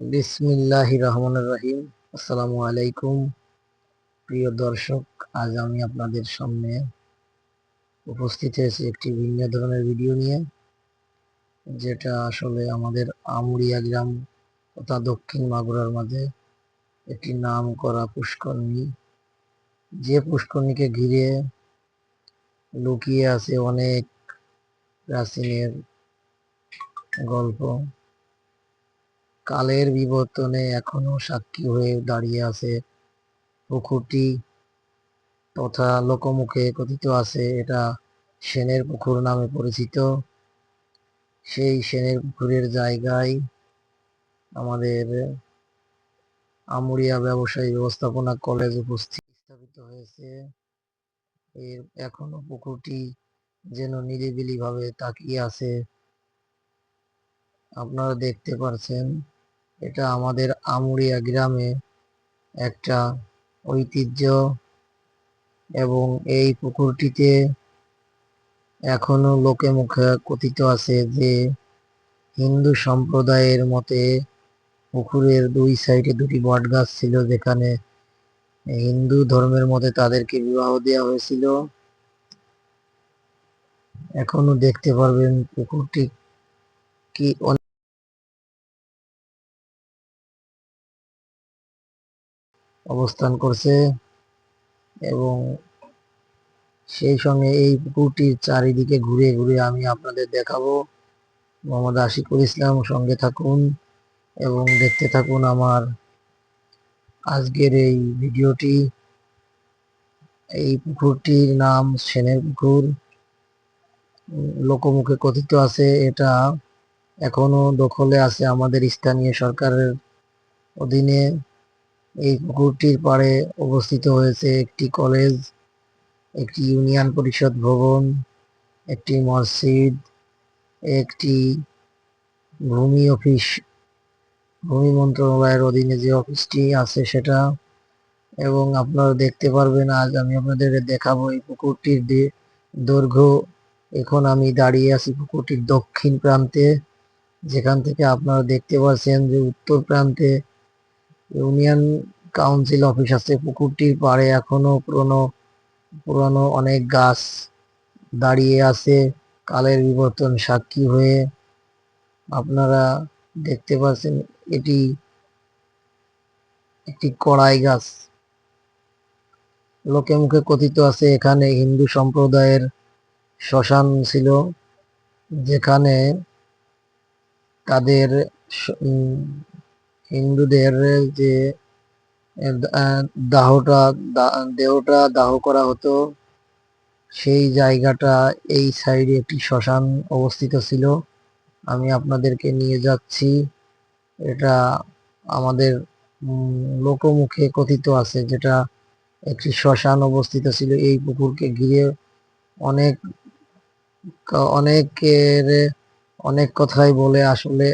বিসমিল্লাহির রহমানির রহিম। আসসালামু আলাইকুম প্রিয় দর্শক, আজ আমি আপনাদের সামনে উপস্থিত হয়েছি একটি ভিন্ন ধরনের ভিডিও নিয়ে, যেটা আসলে আমাদের আমুরিয়া গ্রাম তথা দক্ষিণ মাগুরার মাঝে একটি নাম করা পুষ্করণী। যে পুষ্করণীকে ঘিরে লুকিয়ে আছে অনেক প্রাচীনের গল্প, কালের বিবর্তনে এখনো সাক্ষী হয়ে দাঁড়িয়ে আছে পুকুরটি, তথা লোকমুখে কথিত আছে এটা সেনের পুকুর নামে পরিচিত। সেই সেনের পুকুরের জায়গায় আমাদের আমুরিয়া ব্যবসায়ী ব্যবস্থাপনা কলেজ স্থাপিত হয়েছে। এর এখনো পুকুরটি যেন নিরিবিলি ভাবে তাকিয়ে আছে। আপনারা দেখতে পাচ্ছেন এটা আমাদের আমুরিয়া গ্রামে একটা ঐতিহ্য, এবং এই পুকুরটিতে এখনো লোকে মুখে কথিত আছে যে হিন্দু সম্প্রদায়ের মতে পুকুরের দুই সাইডে দুটি বট গাছ ছিল, যেখানে হিন্দু ধর্মের মতে তাদেরকে বিবাহ দেওয়া হয়েছিল। এখনো দেখতে পারবেন পুকুরটি কি অবস্থান করছে, এবং সেই সঙ্গে এই পুকুরটির চারিদিকে ঘুরে ঘুরে আমি আপনাদের দেখাবো। মোহাম্মদ আশিকুল ইসলাম, সঙ্গে থাকুন এবং দেখতে থাকুন আমার আজকের এই ভিডিওটি। এই পুকুরটির নাম সেনের পুকুর। লোকমুখে কথিত আছে এটা এখনো দখলে আছে আমাদের স্থানীয় সরকারের অধীনে। এই পুকুরটির পাড়ে অবস্থিত হয়েছে একটি কলেজ, একটি ইউনিয়ন পরিষদ ভবন, একটি মসজিদ, একটি ভূমি অফিস, ভূমি মন্ত্রণালয়ের অধীনে যে অফিসটি আছে সেটা। এবং আপনারা দেখতে পারবেন, আজ আমি আপনাদের দেখাবো এই পুকুরটির দৈর্ঘ্য। এখন আমি দাঁড়িয়ে আছি পুকুরটির দক্ষিণ প্রান্তে, যেখান থেকে আপনারা দেখতে পাচ্ছেন যে উত্তর প্রান্তে ইউনিয়ন কাউন্সিল অফিস আছে। পুকুরটির পাড়ে এখনো পুরনো পুরনো অনেক গাছ দাঁড়িয়ে আছে, কালের বিবর্তন সাক্ষী হয়ে। আপনারা দেখতে পাচ্ছেন এটি একটি কড়াই গাছ। লোকে মুখে কথিত আছে এখানে হিন্দু সম্প্রদায়ের শ্মশান ছিল, যেখানে তাদের হিন্দুদের যে দেহটা দাহ করা হতো, সেই জায়গাটা এই সাইডে একটি শ্মশান অবস্থিত ছিল। আমি আপনাদেরকে নিয়ে যাচ্ছি। এটা আমাদের লোকমুখে কথিত আছে যেটা একটি শ্মশান অবস্থিত ছিল। এই পুকুরকে ঘিরে অনেক অনেকের অনেক কথাই বলে, আসলে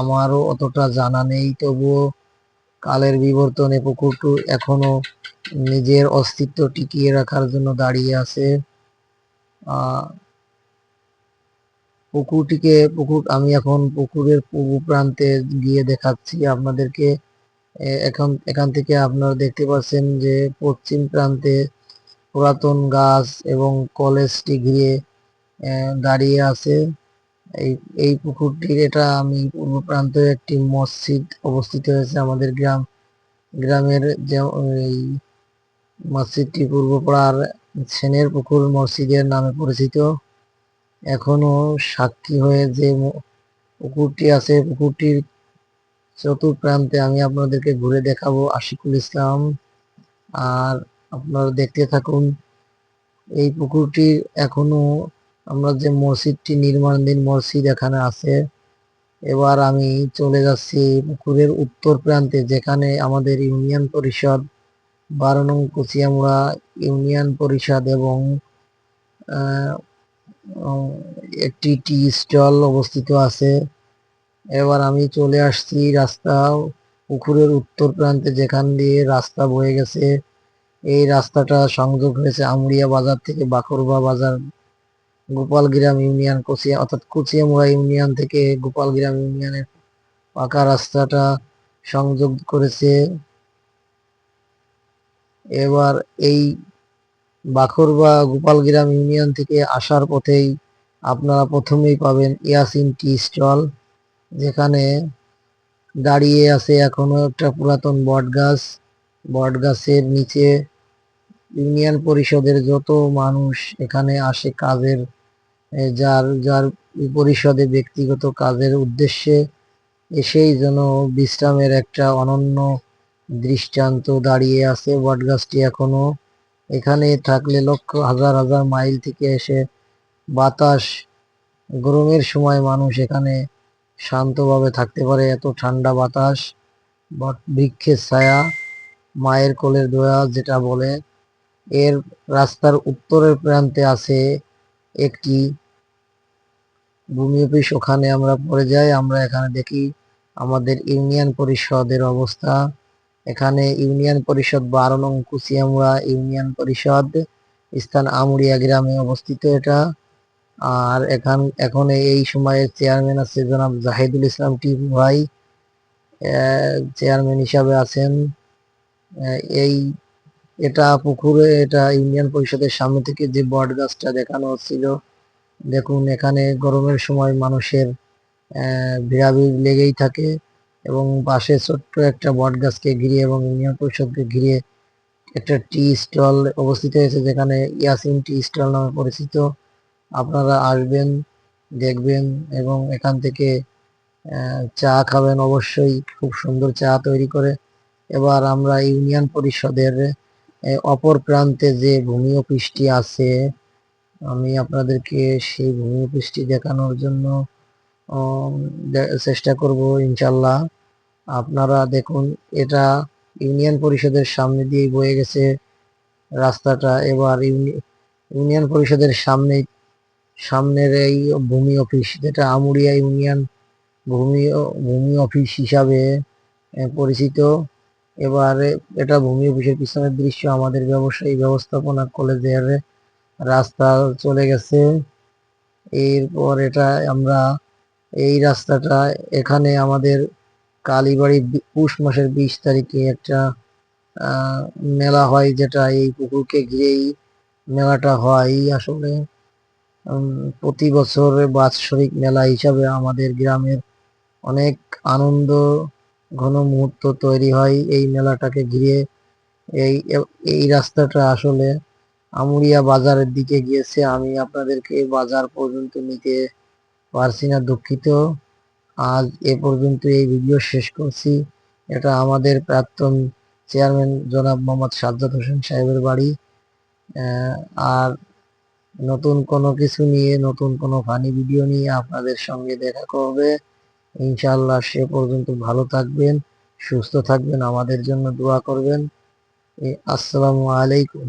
আমারও অতটা জানা নেই। তবুও কালের বিবর্তনে পুকুরটি এখনো নিজের অস্তিত্ব টিকিয়ে রাখার জন্য দাঁড়িয়ে আছে। আমি এখন পুকুরের পূর্ব প্রান্তে গিয়ে দেখাচ্ছি আপনাদেরকে। এখান থেকে আপনারা দেখতে পাচ্ছেন যে পশ্চিম প্রান্তে পুরাতন গাছ এবং কলেজটি ঘিরে দাঁড়িয়ে আছে। এই পুকুরটির এটা আমি পূর্ব প্রান্তে একটি মসজিদ অবস্থিত হয়েছে আমাদের গ্রামের, যে এই মসজিদটি পূর্বপাড়ার সেনের পুকুর মসজিদের নামে পরিচিত। এখনো সাক্ষী হয়ে যে পুকুরটি আছে, পুকুরটির চতুর্প্রান্তে আমি আপনাদেরকে ঘুরে দেখাবো। আশিকুল ইসলাম, আর আপনারা দেখতে থাকুন। এই পুকুরটির এখনো আমরা যে মসজিদটি নির্মাণাধীন মসজিদ এখানে আছে। এবার আমি চলে যাচ্ছি পুকুরের উত্তর প্রান্তে, যেখানে আমাদের ইউনিয়ন পরিষদ 12 নং কুচিয়ামুড়া ইউনিয়ন পরিষদ এবং একটি টি স্টল অবস্থিত আছে। এবার আমি চলে আসছি পুকুরের উত্তর প্রান্তে, যেখান দিয়ে রাস্তা বয়ে গেছে। এই রাস্তাটা সংযোগ হয়েছে আমুরিয়া বাজার থেকে বাকরবা বাজার, গোপালগ্রাম ইউনিয়ন অর্থাৎ কুচিয়ামুড়া ইউনিয়ন থেকে গোপালগ্রাম ইউনিয়নের পাকা রাস্তাটা সংযোগ করেছে। এবার এই বাখুরবা গোপালগ্রাম ইউনিয়ন থেকে আসার পথেই আপনারা প্রথমেই পাবেন ইয়াসিন টি স্টল, যেখানে দাঁড়িয়ে আছে এখনো একটা পুরাতন বট গাছ। বট গাছের নিচে ইউনিয়ন পরিষদের যত মানুষ এখানে আসে কাজের, যার যার পরিষদে ব্যক্তিগত কাজের উদ্দেশ্যে এসেই যেন বিশ্রামের একটা অনন্য দৃষ্টান্ত দাঁড়িয়ে আছে বটগাছটি এখনো। এখানে থাকলে লক্ষ হাজার হাজার মাইল থেকে এসে বাতাস, গরমের সময় মানুষ এখানে শান্তভাবে থাকতে পারে, এত ঠান্ডা বাতাস। বট বৃক্ষের ছায়া, মায়ের কোলের দোয়া যেটা বলে। এর রাস্তার উত্তরের প্রান্তে আছে একটি ভূমি অফিস, ওখানে আমরা পরে যাই। আমরা এখানে দেখি আমাদের ইউনিয়ন পরিষদের অবস্থা। এখানে ইউনিয়ন পরিষদ 12 নং কুচিয়ামুড়া ইউনিয়ন পরিষদ, স্থান আমুরিয়া গ্রামে অবস্থিত এটা। আর এখন এই সময়ের চেয়ারম্যান আছে জনাব জাহিদুল ইসলাম টিপু ভাই, চেয়ারম্যান হিসাবে আছেন। এই এটা পুকুরে, এটা ইউনিয়ন পরিষদের সামনে থেকে যে বট গাছটা দেখানো হচ্ছিল, দেখুন এখানে গরমের সময় মানুষের ভিড়াভিড় লেগেই থাকে এবং পাশে ছোট্ট একটা বট গাছকে ঘিরে এবং ইউনিয়ন পরিষদকে ঘিরে একটা টি স্টল অবস্থিত হয়েছে, যেখানে ইয়াসিন টি স্টল নামে পরিচিত। আপনারা আসবেন, দেখবেন এবং এখান থেকে চা খাবেন অবশ্যই, খুব সুন্দর চা তৈরি করে। এবার আমরা ইউনিয়ন পরিষদের অপর প্রান্তে যে ভূমি অফিসটি আছে, আমি আপনাদেরকে সেই ভূমি অফিসটি দেখানোর জন্য চেষ্টা করব ইনশাল্লাহ। আপনারা দেখুন, এটা ইউনিয়ন পরিষদের সামনে দিয়ে বয়ে গেছে রাস্তাটা। এবার ইউনিয়ন পরিষদের সামনের এই ভূমি অফিস, যেটা আমুরিয়া ইউনিয়ন ভূমি অফিস হিসাবে পরিচিত। এবারে এটা ভূমি অফিসের পিছনের দৃশ্য। আমাদের ব্যবসায়ী ব্যবস্থাপনা কলেজের রাস্তা চলে গেছে। এরপর এটা আমরা এই রাস্তাটা, এখানে আমাদের কালীবাড়ি পৌষ মাসের 20 তারিখে একটা মেলা হয়, যেটা এই পুকুরকে ঘিরেই মেলাটা হয়। আসলে প্রতি বছর বাৎসরিক মেলা হিসাবে আমাদের গ্রামের অনেক আনন্দ ঘন মুহূর্ত তৈরি হয় এই মেলাটাকে ঘিরে। এই এই রাস্তাটা আসলে আমুরিয়া বাজারের দিকে গিয়েছে, আমি আপনাদেরকে বাজার পর্যন্ত নিতে পারছি না, দুঃখিত। আজ এ পর্যন্ত এই ভিডিও শেষ করছি। এটা আমাদের প্রাক্তন চেয়ারম্যান জনাব মোহাম্মদ সাজ্জাদ হোসেন সাহেবের বাড়ি। আর নতুন কোনো কিছু নিয়ে, নতুন কোনো ফানি ভিডিও নিয়ে আপনাদের সঙ্গে দেখা হবে ইনশাআল্লাহ। সে পর্যন্ত ভালো থাকবেন, সুস্থ থাকবেন, আমাদের জন্য দোয়া করবেন। আসসালামু আলাইকুম।